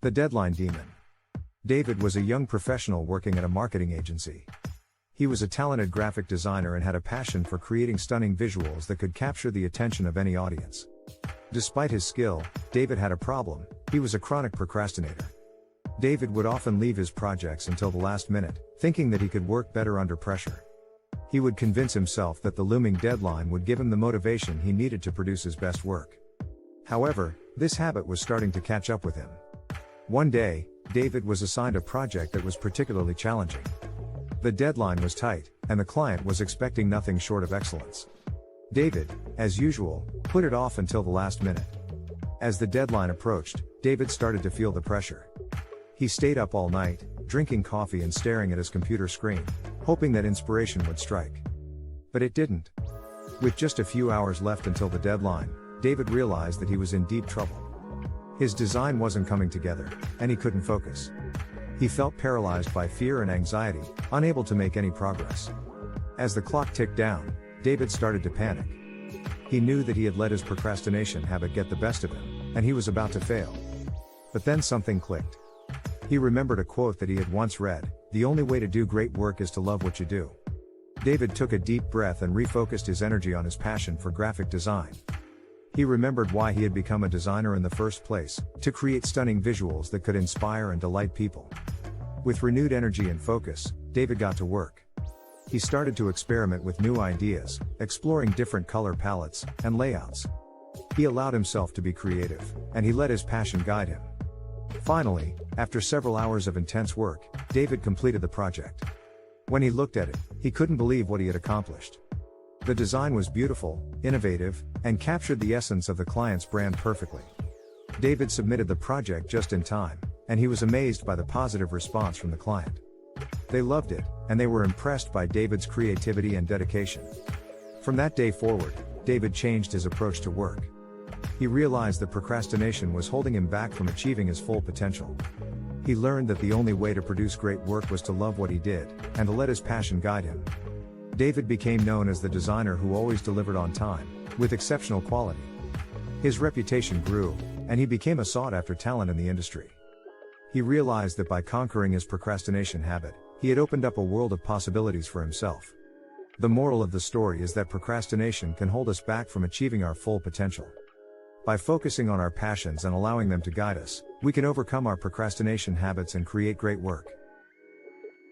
The deadline demon. David was a young professional working at a marketing agency. He was a talented graphic designer and had a passion for creating stunning visuals that could capture the attention of any audience. Despite his skill, David had a problem: he was a chronic procrastinator. David would often leave his projects until the last minute, thinking that he could work better under pressure. He would convince himself that the looming deadline would give him the motivation he needed to produce his best work. However, this habit was starting to catch up with him. One day, David was assigned a project that was particularly challenging. The deadline was tight, and the client was expecting nothing short of excellence. David, as usual, put it off until the last minute. As the deadline approached, David started to feel the pressure. He stayed up all night, drinking coffee and staring at his computer screen, hoping that inspiration would strike. But it didn't. With just a few hours left until the deadline, David realized that he was in deep trouble. His design wasn't coming together, and he couldn't focus. He felt paralyzed by fear and anxiety, unable to make any progress. As the clock ticked down, David started to panic. He knew that he had let his procrastination habit get the best of him, and he was about to fail. But then something clicked. He remembered a quote that he had once read: "The only way to do great work is to love what you do." David took a deep breath and refocused his energy on his passion for graphic design. He remembered why he had become a designer in the first place: to create stunning visuals that could inspire and delight people. With renewed energy and focus, David got to work. He started to experiment with new ideas, exploring different color palettes and layouts. He allowed himself to be creative, and he let his passion guide him. Finally, after several hours of intense work, David completed the project. When he looked at it, he couldn't believe what he had accomplished. The design was beautiful, innovative, and captured the essence of the client's brand perfectly. David submitted the project just in time, and he was amazed by the positive response from the client. They loved it, and they were impressed by David's creativity and dedication. From that day forward, David changed his approach to work. He realized that procrastination was holding him back from achieving his full potential. He learned that the only way to produce great work was to love what he did, and to let his passion guide him. David became known as the designer who always delivered on time, with exceptional quality. His reputation grew, and he became a sought-after talent in the industry. He realized that by conquering his procrastination habit, he had opened up a world of possibilities for himself. The moral of the story is that procrastination can hold us back from achieving our full potential. By focusing on our passions and allowing them to guide us, we can overcome our procrastination habits and create great work.